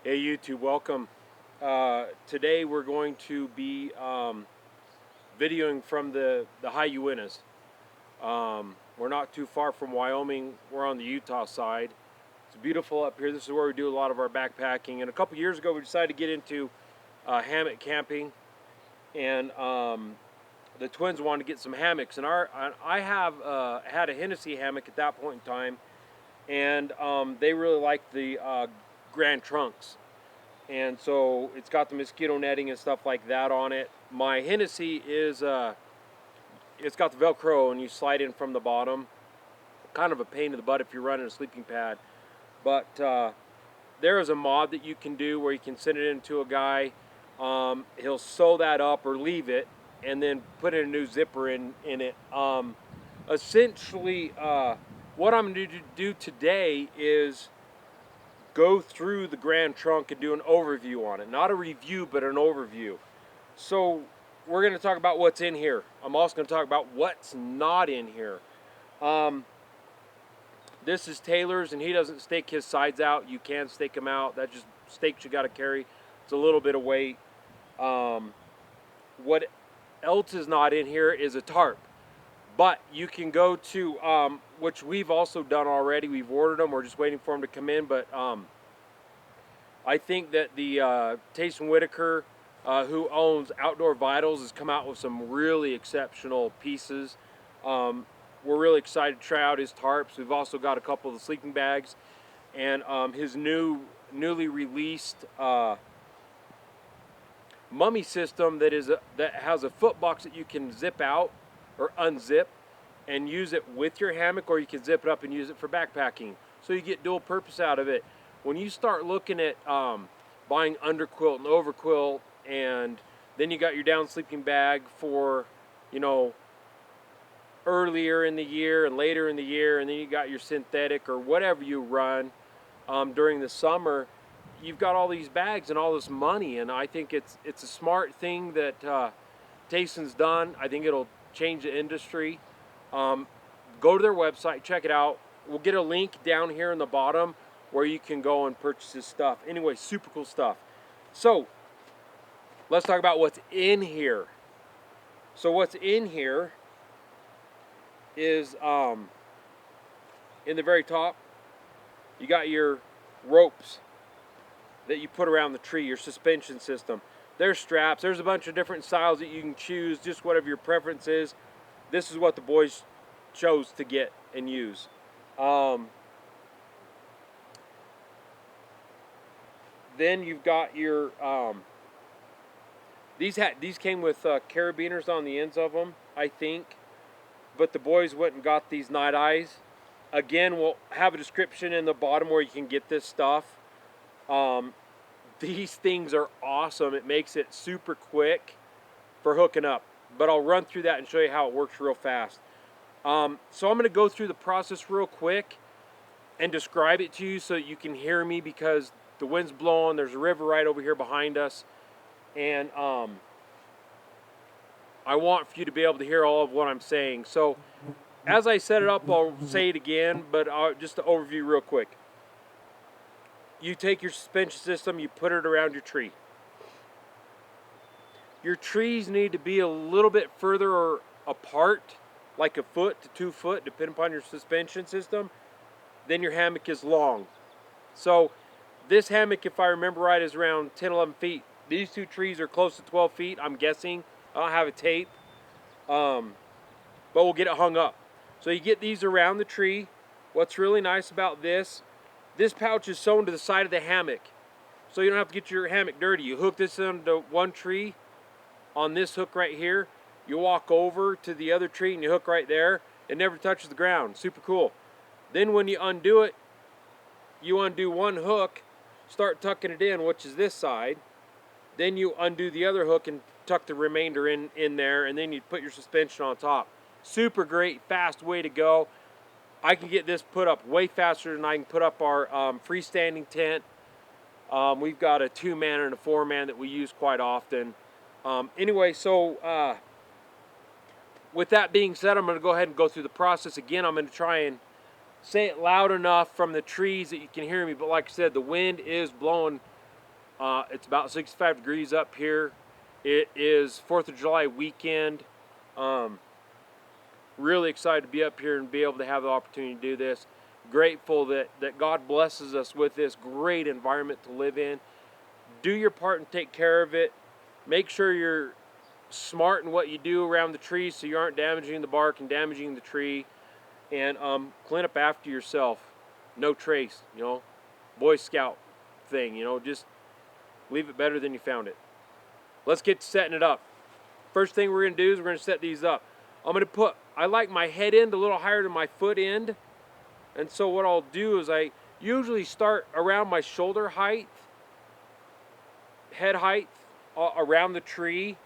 Hey YouTube, welcome. Today we're going to be videoing from the high Uintas. We're not too far from Wyoming. We're on the Utah side. It's beautiful up here. This is where we do a lot of our backpacking. And a couple years ago we decided to get into hammock camping. And the twins wanted to get some hammocks. And I have had a Hennessy hammock at that point in time. And they really like the Grand Trunks. And so it's got the mosquito netting and stuff like that on it. My Hennessy is it's got the Velcro and you slide in from the bottom. Kind of a pain in the butt if you're running a sleeping pad. But there is a mod that you can do where you can send it into a guy. He'll sew that up or leave it and then put in a new zipper in it. Essentially, what I'm going to do today is go through the Grand Trunk and do an overview on it. Not a review, but an overview. So we're going to talk about what's in here. I'm also going to talk about what's not in here. This is Taylor's, and he doesn't stake his sides out. You can stake them out. That just stakes you got to carry. It's a little bit of weight. What else is not in here is a tarp. But you can go to, which we've also done already. We've ordered them. We're just waiting for them to come in. But I think that the Taysom Whitaker, who owns Outdoor Vitals, has come out with some really exceptional pieces. We're really excited to try out his tarps. We've also got a couple of the sleeping bags. And his newly released mummy system that has a foot box that you can zip out or unzip and use it with your hammock, or you can zip it up and use it for backpacking. So you get dual purpose out of it. When you start looking at buying underquilt and overquilt, and then you got your down sleeping bag for, you know, earlier in the year and later in the year, and then you got your synthetic or whatever you run during the summer, you've got all these bags and all this money. And I think it's a smart thing that Tayson's done. I think it'll change the industry. Go to their website, check it out. We'll get a link down here in the bottom where you can go and purchase this stuff. Anyway, super cool stuff. So let's talk about what's in here. So what's in here is in the very top, you got your ropes that you put around the tree, your suspension system. There's straps. There's a bunch of different styles that you can choose, just whatever your preference is. This is what the boys chose to get and use. Then you've got your these came with carabiners on the ends of them, I think. But the boys went and got these night eyes. Again, we'll have a description in the bottom where you can get this stuff. These things are awesome. It makes it super quick for hooking up. But I'll run through that and show you how it works real fast. So I'm going to go through the process real quick and describe it to you so that you can hear me, because the wind's blowing. There's a river right over here behind us. And I want for you to be able to hear all of what I'm saying. So as I set it up, I'll say it again, but just to overview real quick. You take your suspension system, you put it around your tree. Your trees need to be a little bit further apart, like a foot to 2 foot, depending upon your suspension system. Then your hammock is long. So this hammock, if I remember right, is around 10, 11 feet. These two trees are close to 12 feet, I'm guessing. I don't have a tape, but we'll get it hung up. So you get these around the tree. What's really nice about this pouch is sewn to the side of the hammock, so you don't have to get your hammock dirty. You hook this into one tree on this hook right here. You walk over to the other tree and you hook right there. It never touches the ground. Super cool. Then when you undo it, you undo one hook, start tucking it in, which is this side. Then you undo the other hook and tuck the remainder in there, and then you put your suspension on top. Super great, fast way to go. I can get this put up way faster than I can put up our freestanding tent. We've got a 2-man and a 4-man that we use quite often. Anyway, so with that being said, I'm going to go ahead and go through the process again. I'm going to try and say it loud enough from the trees that you can hear me, but like I said, the wind is blowing It's about 65 degrees up here. It is 4th of July weekend. Um, really excited to be up here and be able to have the opportunity to do this. Grateful that God blesses us with this great environment to live in. Do your part and take care of it. Make sure you're smart in what you do around the tree so you aren't damaging the bark and damaging the tree. And clean up after yourself. No trace, you know, Boy Scout thing, you know, just leave it better than you found it. Let's get to setting it up. First thing we're gonna do is we're gonna set these up. I like my head end a little higher than my foot end. And so what I'll do is I usually start around my shoulder height, head height, around the tree.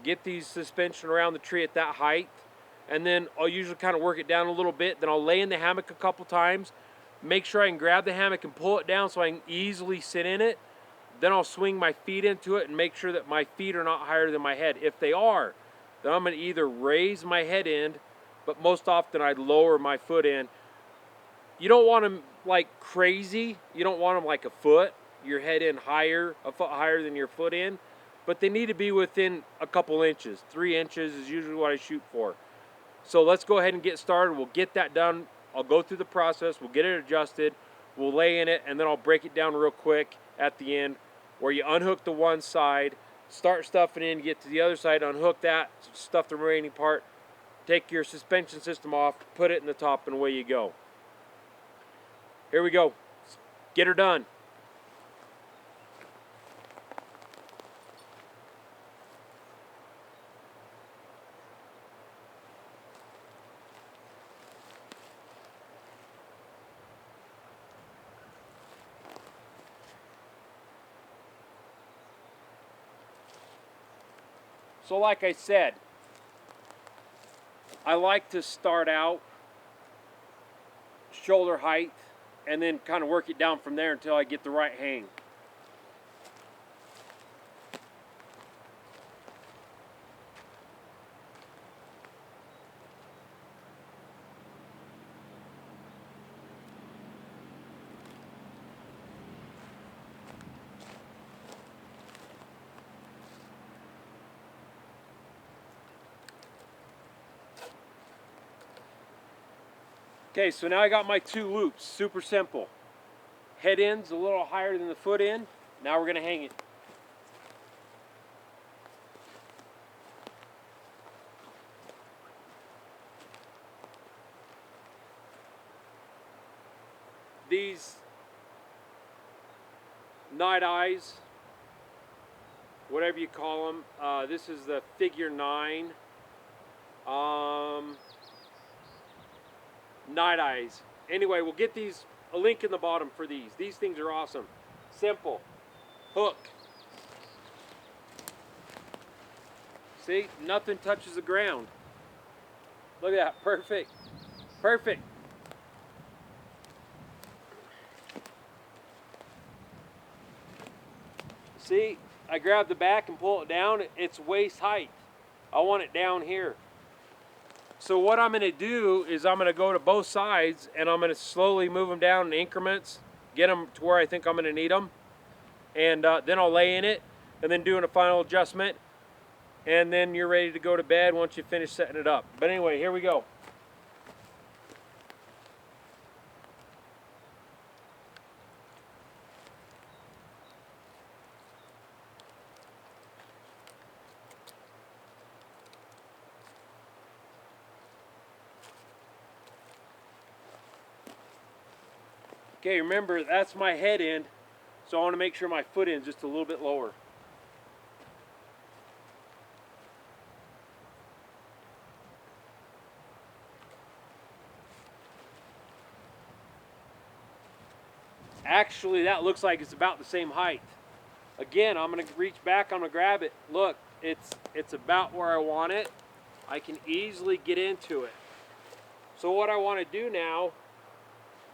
Get these suspension around the tree at that height. And then I'll usually kind of work it down a little bit. Then I'll lay in the hammock a couple times. Make sure I can grab the hammock and pull it down so I can easily sit in it. Then I'll swing my feet into it and make sure that my feet are not higher than my head. If they are, then I'm going to either raise my head end, but most often I'd lower my foot end. You don't want them like crazy. You don't want them like a foot, your head end higher, a foot higher than your foot end. But they need to be within a couple inches. 3 inches is usually what I shoot for. So let's go ahead and get started. We'll get that done. I'll go through the process. We'll get it adjusted. We'll lay in it, and then I'll break it down real quick at the end where you unhook the one side, start stuffing in, get to the other side, unhook that, stuff the remaining part, take your suspension system off, put it in the top, and away you go. Here we go. Get her done. So like I said, I like to start out shoulder height and then kind of work it down from there until I get the right hang. Okay, so now I got my 2 loops, super simple. Head end's a little higher than the foot end. Now we're gonna hang it. These night eyes, whatever you call them, this is the figure 9. Night eyes. Anyway, we'll get these, a link in the bottom for these. These things are awesome. Simple. Hook. See, nothing touches the ground. Look at that, perfect. Perfect. See, I grab the back and pull it down. It's waist height. I want it down here. So what I'm going to do is I'm going to go to both sides and I'm going to slowly move them down in increments, get them to where I think I'm going to need them, and then I'll lay in it and then doing a final adjustment, and then you're ready to go to bed once you finish setting it up. But anyway, here we go. Okay, remember that's my head end, so I want to make sure my foot end's just a little bit lower. Actually, that looks like it's about the same height. Again, I'm going to reach back, I'm going to grab it. Look, it's about where I want it. I can easily get into it. So what I want to do now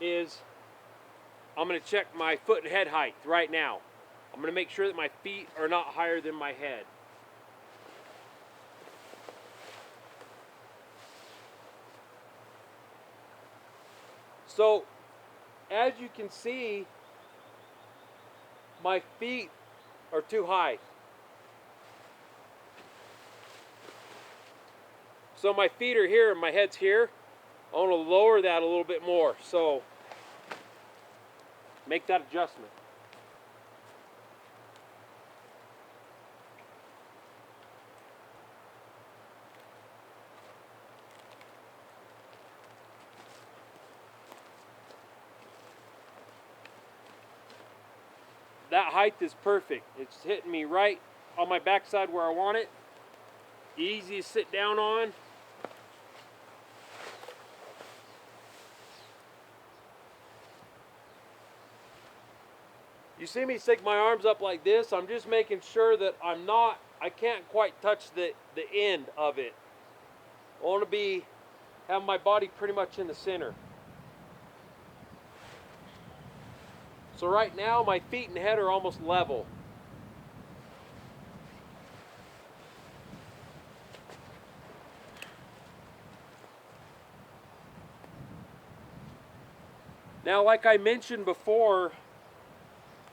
is I'm going to check my foot and head height right now. I'm going to make sure that my feet are not higher than my head. So, as you can see, my feet are too high. So my feet are here and my head's here. I want to lower that a little bit more. So make that adjustment. That height is perfect. It's hitting me right on my backside where I want it. Easy to sit down on. You see me stick my arms up like this. I'm just making sure that I can't quite touch the end of it. I want to have my body pretty much in the center. So right now my feet and head are almost level. Now, like I mentioned before,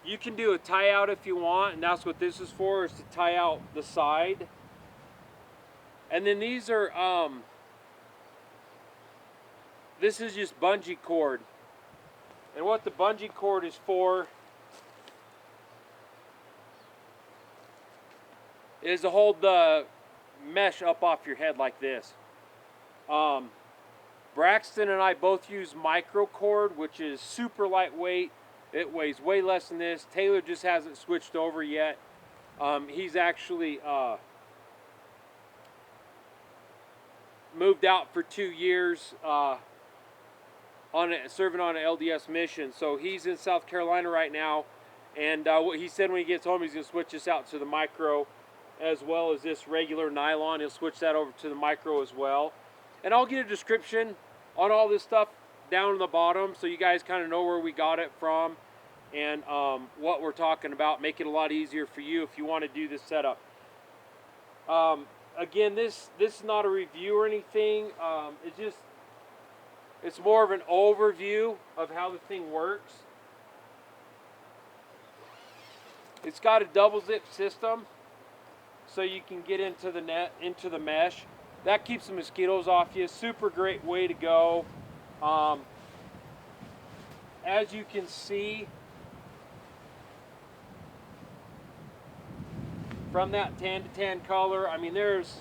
you can do a tie out if you want, and that's what this is for, is to tie out the side. And then these are, this is just bungee cord. And what the bungee cord is for is to hold the mesh up off your head like this. Braxton and I both use micro cord, which is super lightweight. It weighs way less than this. Taylor just hasn't switched over yet. He's actually moved out for 2 years serving on an LDS mission. So he's in South Carolina right now. And what he said when he gets home, he's going to switch this out to the micro as well as this regular nylon. He'll switch that over to the micro as well. And I'll get a description on all this stuff down in the bottom so you guys kind of know where we got it from and what we're talking about. Make it a lot easier for you if you want to do this setup. Again, this is not a review or anything. It's more of an overview of how the thing works. It's got a double zip system so you can get into the mesh. That keeps the mosquitoes off you. Super great way to go. As you can see from that tan to tan color, I mean there's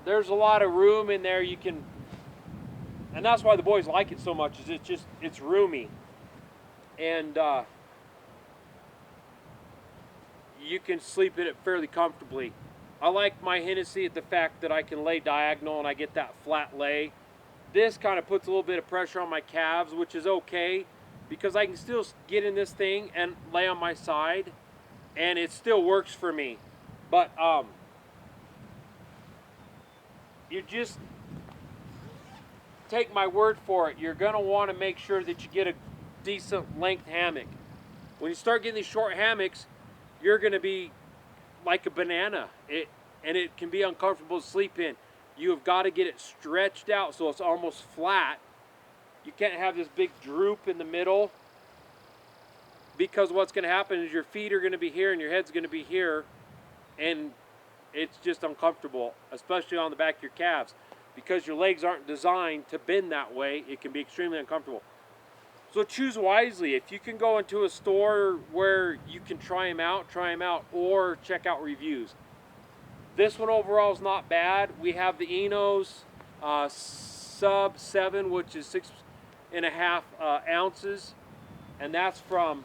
a lot of room in there. You can, and that's why the boys like it so much, is it's roomy. And you can sleep in it fairly comfortably. I like my Hennessy at the fact that I can lay diagonal and I get that flat lay. This kind of puts a little bit of pressure on my calves, which is okay because I can still get in this thing and lay on my side and it still works for me. But you just take my word for it. You're gonna want to make sure that you get a decent length hammock. When you start getting these short hammocks, you're gonna be like a banana, and it can be uncomfortable to sleep in. You have got to get it stretched out so it's almost flat. You can't have this big droop in the middle, because what's going to happen is your feet are going to be here and your head's going to be here, and it's just uncomfortable, especially on the back of your calves. Because your legs aren't designed to bend that way, it can be extremely uncomfortable. So choose wisely. If you can go into a store where you can try them out, or check out reviews. This one overall is not bad. We have the Enos sub 7, which is 6.5 ounces, and that's from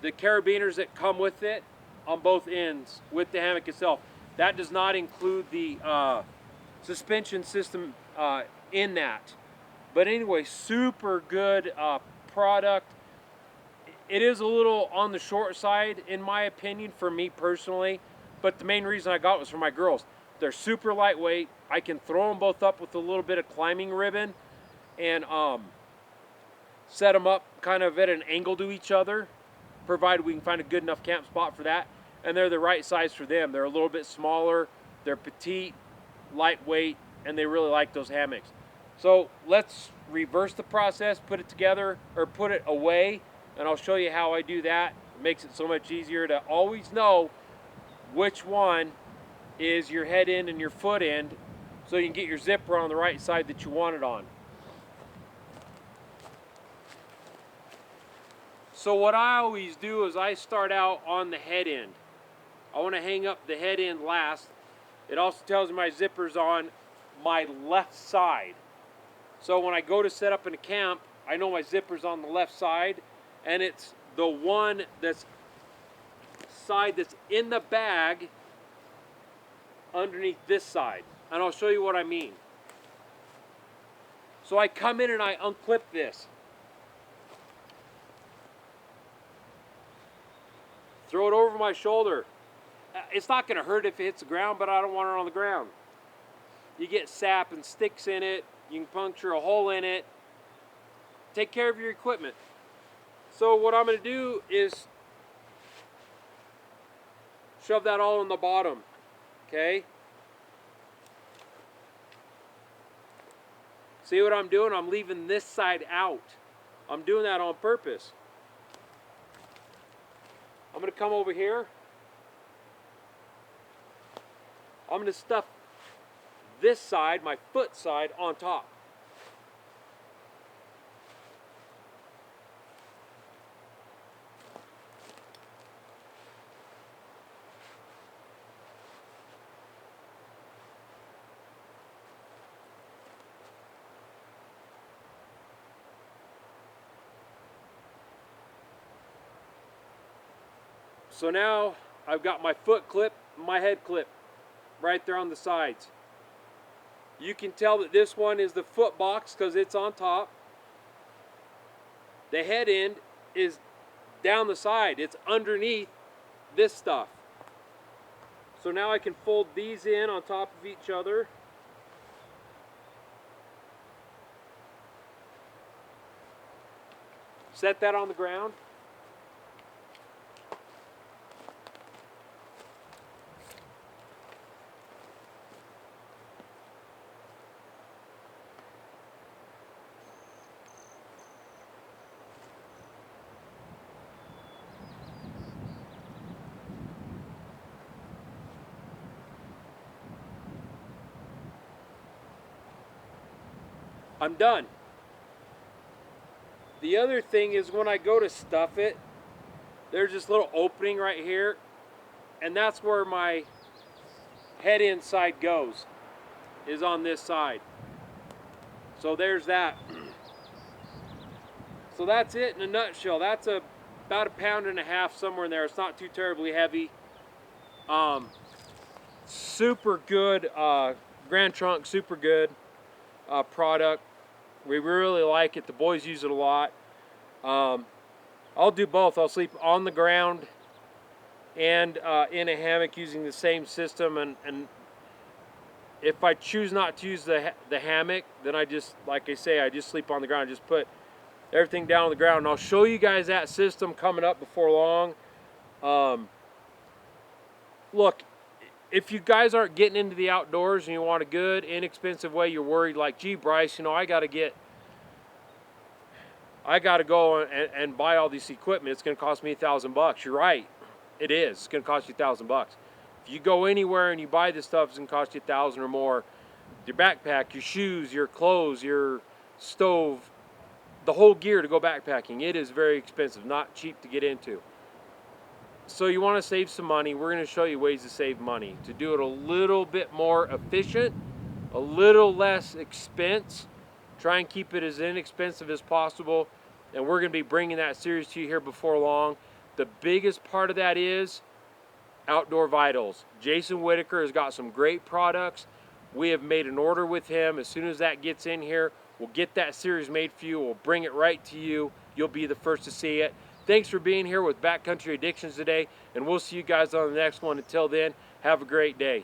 the carabiners that come with it on both ends with the hammock itself. That does not include the suspension system in that. But anyway, super good product. It is a little on the short side, in my opinion, for me personally. But the main reason I got was for my girls. They're super lightweight. I can throw them both up with a little bit of climbing ribbon and set them up kind of at an angle to each other, provided we can find a good enough camp spot for that. And they're the right size for them. They're a little bit smaller. They're petite, lightweight, and they really like those hammocks. So let's reverse the process, put it together, or put it away, and I'll show you how I do that. makes it so much easier to always know which one is your head end and your foot end, so you can get your zipper on the right side that you want it on. So what I always do is I start out on the head end. I want to hang up the head end last. It also tells me my zipper's on my left side. So when I go to set up in a camp, I know my zipper's on the left side, and it's the one that's in the bag underneath this side. And I'll show you what I mean. So I come in and I unclip this. Throw it over my shoulder. It's not going to hurt if it hits the ground, but I don't want it on the ground. You get sap and sticks in it. You can puncture a hole in it. Take care of your equipment. So what I'm going to do is shove that all in the bottom. Okay? See what I'm doing? I'm leaving this side out. I'm doing that on purpose. I'm going to come over here. I'm going to stuff this side, my foot side, on top. So now I've got my foot clip, my head clip right there on the sides. You can tell that this one is the foot box because it's on top. The head end is down the side. It's underneath this stuff. So now I can fold these in on top of each other. Set that on the ground. I'm done. The other thing is when I go to stuff it, there's this little opening right here, and that's where my head end side goes, is on this side. So there's that. So that's it in a nutshell. That's about 1.5 pounds somewhere in there. It's not too terribly heavy. Super good Grand Trunk, super good product. We really like it. The boys use it a lot. I'll do both. I'll sleep on the ground and in a hammock using the same system, and if I choose not to use the hammock, then I just, like I say, I just sleep on the ground. I just put everything down on the ground, and I'll show you guys that system coming up before long. Look, if you guys aren't getting into the outdoors and you want a good, inexpensive way, you're worried like, gee, Bryce, you know, I got to go and buy all this equipment. It's going to cost me $1,000. You're right. It is. It's going to cost you $1,000. If you go anywhere and you buy this stuff, it's going to cost you $1,000 or more. Your backpack, your shoes, your clothes, your stove, the whole gear to go backpacking. It is very expensive, not cheap to get into. So you want to save some money. We're going to show you ways to save money, to do it a little bit more efficient, a little less expense. Try and keep it as inexpensive as possible. And we're going to be bringing that series to you here before long. The biggest part of that is Outdoor Vitals. Jason Whitaker has got some great products. We have made an order with him. As soon as that gets in here, we'll get that series made for you. We'll bring it right to you. You'll be the first to see it. Thanks for being here with Backcountry Addictions today, and we'll see you guys on the next one. Until then, have a great day.